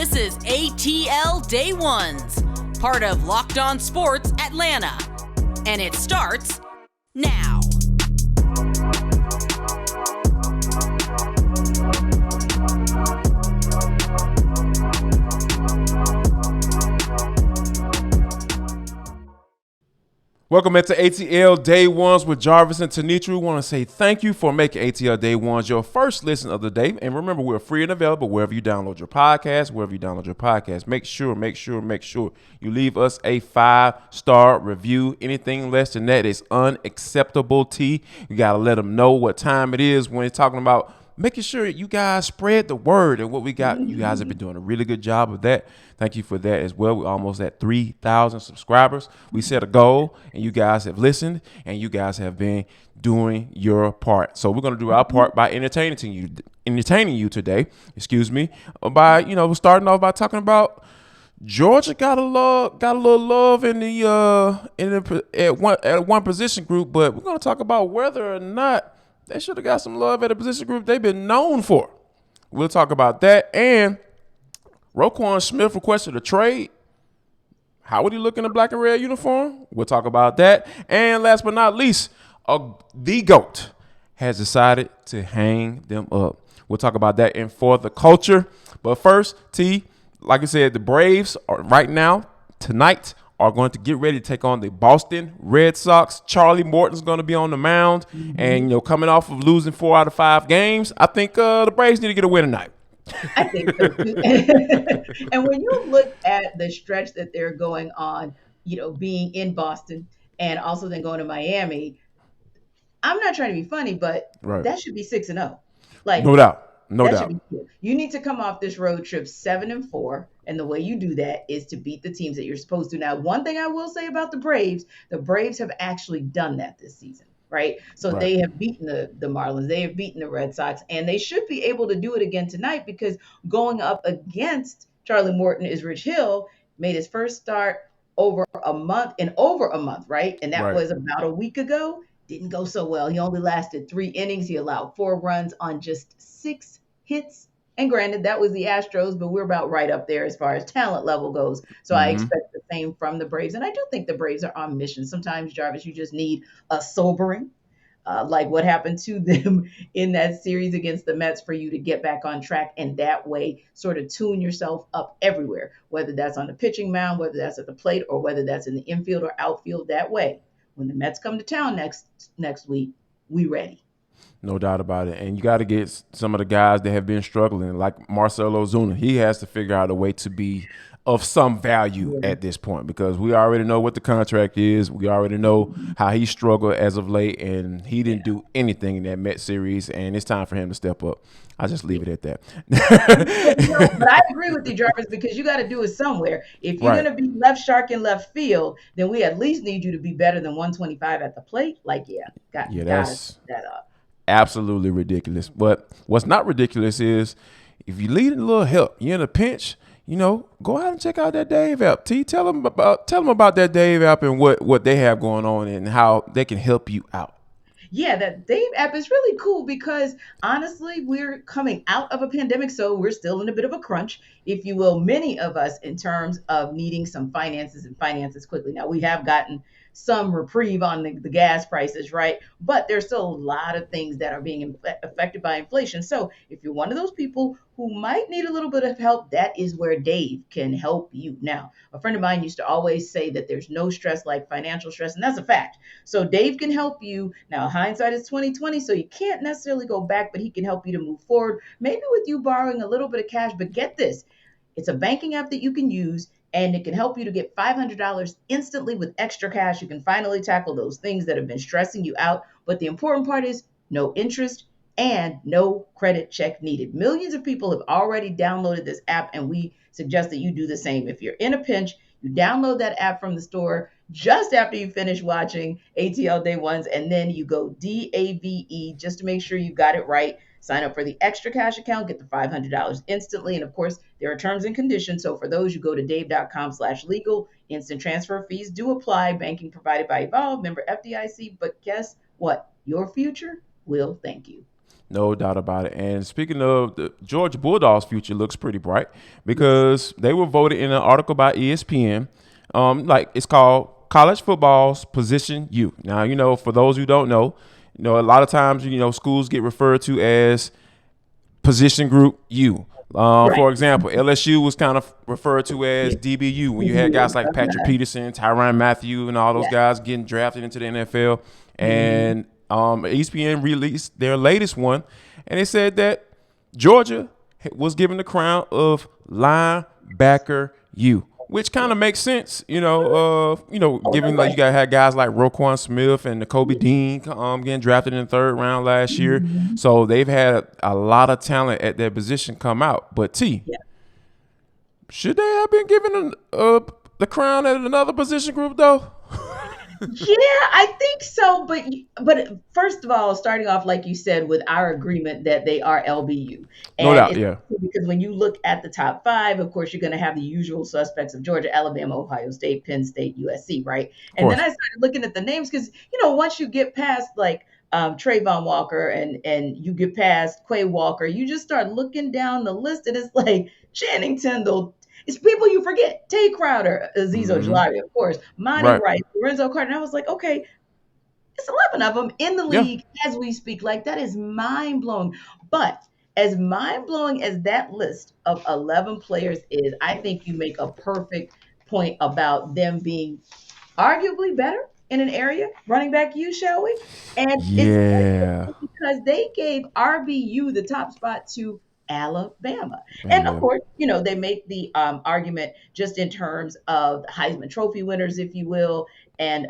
This is ATL Day Ones, part of Locked On Sports Atlanta. And it starts now. Welcome into ATL Day Ones with Jarvis and Tenitra. We want to say thank you for making ATL Day Ones your first listen of the day. And remember, we're free and available wherever you download your podcast. Make sure you leave us a 5-star review. Anything less than that is unacceptable. You got to let them know what time it is when it's talking about making sure you guys spread the word and what we got. You guys have been doing a really good job of that. Thank you for that as well. We're almost at 3,000 subscribers. We set a goal, and you guys have listened, and you guys have been doing your part. So we're going to do our part by entertaining you today. By starting off by talking about Georgia got a little love in at one position group, but we're going to talk about whether or not they should have got some love at a position group they've been known for. We'll talk about that. And Roquan Smith requested a trade. How would he look in a black and red uniform? We'll talk about that. And last but not least, the GOAT has decided to hang them up. We'll talk about that in For the Culture. But first, like I said, the Braves are right now, tonight, are going to get ready to take on the Boston Red Sox. Charlie Morton's going to be on the mound. And, coming off of losing 4 out of 5 games, I think the Braves need to get a win tonight. I think so too. And when you look at the stretch that they're going on, being in Boston and also then going to Miami, I'm not trying to be funny, but that should be 6-0. Like, no doubt. No doubt. You need to come off this road trip 7-4, and the way you do that is to beat the teams that you're supposed to. Now, one thing I will say about the Braves have actually done that this season, right? So they have beaten the Marlins, they have beaten the Red Sox, and they should be able to do it again tonight because going up against Charlie Morton is Rich Hill, made his first start over a month, right? And that was about a week ago. Didn't go so well. He only lasted 3 innings. He allowed 4 runs on just 6 hits. And granted, that was the Astros, but we're about right up there as far as talent level goes. So I expect the same from the Braves. And I do think the Braves are on mission. Sometimes, Jarvis, you just need a sobering, like what happened to them in that series against the Mets, for you to get back on track and that way sort of tune yourself up everywhere, whether that's on the pitching mound, whether that's at the plate, or whether that's in the infield or outfield. That way, when the Mets come to town next week, we ready. No doubt about it. And you got to get some of the guys that have been struggling, like Marcell Ozuna. He has to figure out a way to be of some value at this point because we already know what the contract is. We already know how he struggled as of late, and he didn't do anything in that Met series, and it's time for him to step up. I'll just leave it at that. But I agree with you, Jarvis, because you got to do it somewhere. If you're going to be left shark in left field, then we at least need you to be better than 125 at the plate. Got to set that up. Absolutely ridiculous. But what's not ridiculous is if you need a little help, you're in a pinch, go out and check out that Dave app. Tell them about that Dave app and what they have going on and how they can help you out. Yeah, that Dave app is really cool because honestly, we're coming out of a pandemic, so we're still in a bit of a crunch, if you will, many of us, in terms of needing some finances quickly. Now, we have gotten some reprieve on the gas prices, right? But there's still a lot of things that are being affected by inflation. So if you're one of those people who might need a little bit of help, that is where Dave can help you. Now, a friend of mine used to always say that there's no stress like financial stress, and that's a fact. So Dave can help you. Now, hindsight is 20/20, so you can't necessarily go back, but he can help you to move forward, maybe with you borrowing a little bit of cash. But get this, it's a banking app that you can use, and it can help you to get $500 instantly with extra cash. You can finally tackle those things that have been stressing you out. But the important part is no interest and no credit check needed. Millions of people have already downloaded this app, and we suggest that you do the same. If you're in a pinch, you download that app from the store just after you finish watching ATL Day Ones, and then you go DAVE just to make sure you got it right. Sign up for the extra cash account, get the $500 instantly. And of course, there are terms and conditions. So for those, you go to dave.com/legal. Instant transfer fees do apply. Banking provided by Evolve, member FDIC. But guess what? Your future will thank you. No doubt about it. And speaking of the Georgia Bulldogs' future looks pretty bright because they were voted in an article by ESPN. Like it's called College Football's Position U. Now, for those who don't know, a lot of times, schools get referred to as Position Group U. Right. For example, LSU was kind of referred to as DBU when you had guys like Patrick Peterson, Tyrann Mathieu, and all those guys getting drafted into the NFL. And ESPN released their latest one, and they said that Georgia was given the crown of linebacker U, which kind of makes sense, given like you had guys like Roquan Smith and Kobe Dean getting drafted in the third round last year. So they've had a lot of talent at their position come out. But should they have been given the crown at another position group though? Yeah, I think so. But first of all, starting off, like you said, with our agreement that they are LBU. And no doubt, yeah. Because when you look at the top five, of course, you're going to have the usual suspects of Georgia, Alabama, Ohio State, Penn State, USC, right? And then I started looking at the names because, once you get past like Trayvon Walker and you get past Quay Walker, you just start looking down the list and it's like Channing Tindall. It's people you forget. Tay Crowder, Azeez Ojulari, of course, Monty Rice, Lorenzo Carter. And I was like, okay, it's 11 of them in the league as we speak. Like, that is mind-blowing. But as mind-blowing as that list of 11 players is, I think you make a perfect point about them being arguably better in an area. Running back you, shall we? And it's because they gave RBU the top spot to Alabama. And of course, they make the argument just in terms of Heisman Trophy winners, if you will. And,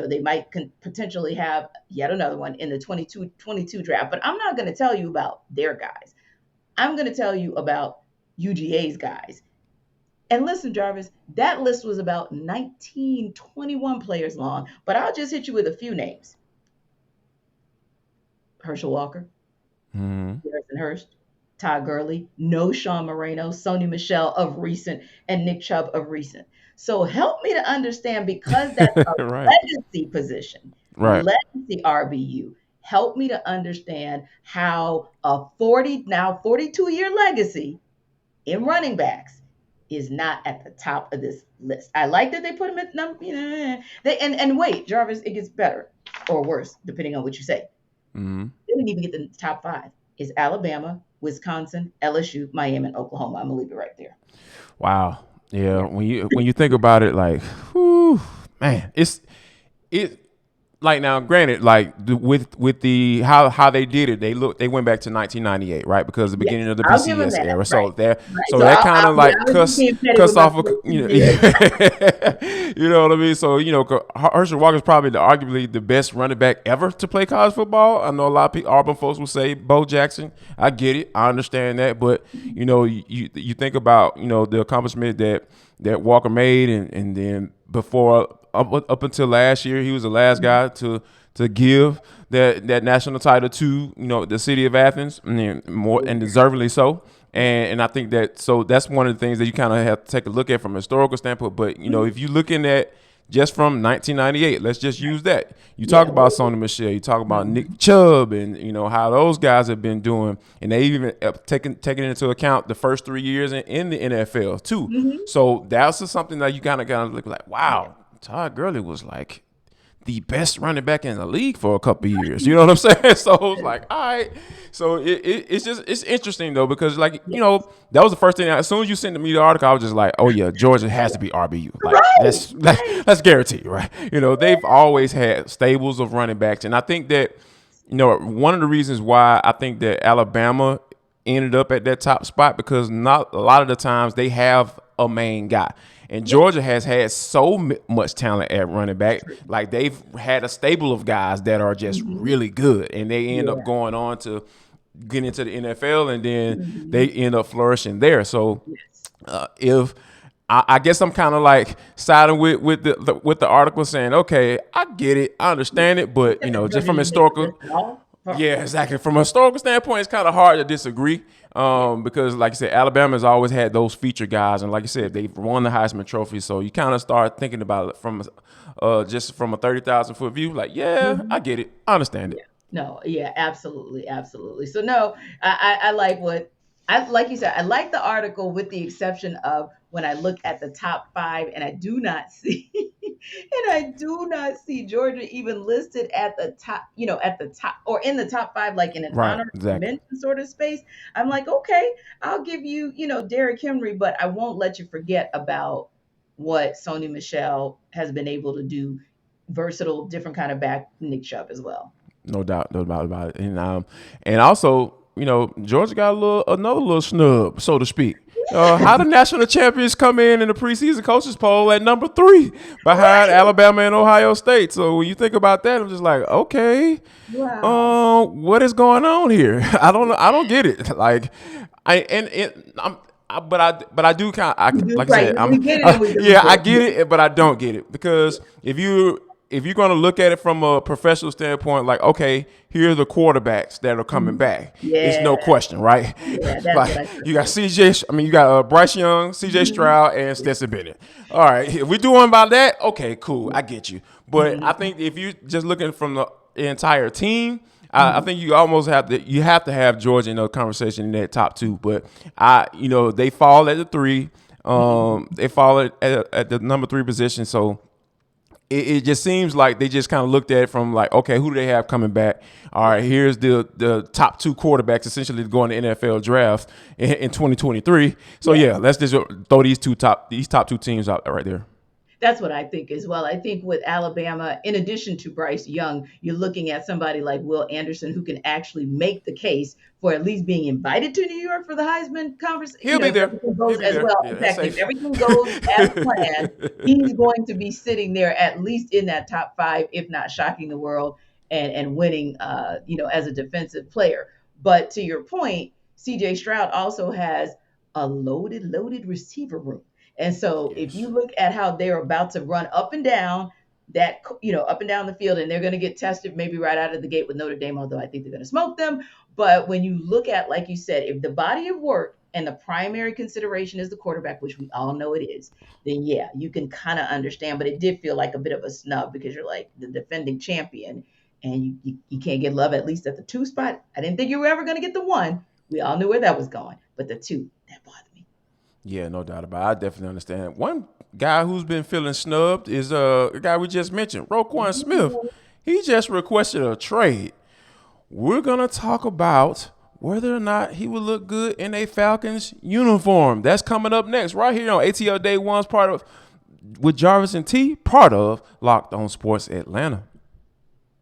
they might potentially have yet another one in the 22 draft. But I'm not going to tell you about their guys. I'm going to tell you about UGA's guys. And listen, Jarvis, that list was about 21 players long. But I'll just hit you with a few names. Herschel Walker, Harrison Hurst, Todd Gurley, no Sean Moreno, Sony Michel of recent, and Nick Chubb of recent. So help me to understand, because that's a legacy position, legacy RBU. Help me to understand how a 42-year legacy in running backs is not at the top of this list. I like that they put him at number. And wait, Jarvis, it gets better or worse depending on what you say. They didn't even get the top five. It's Alabama, Wisconsin, LSU, Miami, and Oklahoma. I'm gonna leave it right there. Wow. Yeah. When you think about it, like, whew, man, it like, now granted, like with the how they did it, they went back to 1998, right? Because the beginning of the BCS era. So that kind of like cuts off of, you know what I mean? So, Herschel Walker is probably arguably the best running back ever to play college football. I know a lot of people, Auburn folks will say Bo Jackson. I get it. I understand that. But, you think about, the accomplishment that Walker made, and then before up until last year, he was the last guy to give that national title to the city of Athens, and more and deservedly so. And I think that's one of the things that you kind of have to take a look at from a historical standpoint. But if you're looking at just from 1998, let's just use that. You talk about Sony Michel, you talk about Nick Chubb, and how those guys have been doing, and they even taken into account the first 3 years in the NFL too. So that's something that you kind of look like, wow. Todd Gurley was like the best running back in the league for a couple of years. You know what I'm saying? So it's like, all right. So it's interesting though, because like, that was the first thing. As soon as you sent me the article, I was just like, oh yeah, Georgia has to be RBU. Like that's guaranteed, right? They've always had stables of running backs. And I think that, one of the reasons why I think that Alabama ended up at that top spot, because not a lot of the times they have a main guy. And Georgia has had so much talent at running back. Like, they've had a stable of guys that are just really good, and they end up going on to get into the NFL, and then they end up flourishing there. So if I guess I'm kind of like siding with the article, saying, okay, I get it, I understand it, but just from historical. Yeah, exactly. From a historical standpoint, it's kind of hard to disagree, because, like I said, Alabama has always had those feature guys, and like I said, they've won the Heisman Trophy. So you kind of start thinking about it from just from a 30,000 foot view. Like, I get it, I understand it. No, yeah, absolutely, absolutely. So no, I like what I like you said, I like the article with the exception of when I look at the top five and I do not see and I do not see Georgia even listed at the top, at the top or in the top five, like in an Right, honorable exactly. mention sort of space. I'm like, okay, I'll give you, Derrick Henry, but I won't let you forget about what Sony Michelle has been able to do, versatile, different kind of back Nick Chubb as well. No doubt, no doubt about it. And also, Georgia got another little snub, so to speak. How the national champions come in the preseason coaches poll at number 3 behind Right. Alabama and Ohio State. So when you think about that, I'm just like, okay, Wow. what is going on here? I don't know. I don't get it. Like, I and it, I'm. But I do kind of We do, like I right. said We get it and we yeah, don't I get get it. it, but I don't get it because if you're going to look at it from a professional standpoint, like, okay, here are the quarterbacks that are coming Mhm. back. It's Yeah, no question, right? yeah, that's what Like I you took got it. you got Bryce Young, CJ Mhm. Stroud, and Stetson Bennett. All right, if we doing about that, okay, cool, I get you. But I Mhm. think if you just looking from the entire team, I Mhm. think you have to have Georgia in a conversation in that top 2. But they fall at the 3. Mhm. They fall at the number 3 position. So it just seems like they just kind of looked at it from like, okay, who do they have coming back? All right, Yeah. here's the top 2 quarterbacks essentially going to NFL draft in 2023. So Yeah. yeah, let's just throw these top 2 teams out right there. That's what I think as well. I think with Alabama, in addition to Bryce Young, you're looking at somebody like Will Anderson who can actually make the case for at least being invited to New York for the Heisman conversation. He'll be If there. everything He'll goes be as there. well, Yeah, that's exactly. If safe. everything goes as planned, he's going to be sitting there at least in that top five, if not shocking the world and winning, as a defensive player. But to your point, CJ Stroud also has a loaded receiver room. And so if you Yes. look at how they're about to run up and down up and down the field, and they're going to get tested maybe right out of the gate with Notre Dame, although I think they're going to smoke them. But when you look at, like you said, if the body of work and the primary consideration is the quarterback, which we all know it is, then yeah, you can kind of understand. But it did feel like a bit of a snub because you're like the defending champion and you can't get love at least at the 2 spot. I didn't think you were ever going to get the 1. We all knew where that was going, but the 2, that bothered me. Yeah, no doubt about it. I definitely understand. One guy who's been feeling snubbed is the guy we just mentioned, Roquan Smith. He just requested a trade. We're gonna talk about whether or not he would look good in a Falcons uniform. That's coming up next, right here on ATL Day One's part of with Jarvis and T, part of Locked On Sports Atlanta.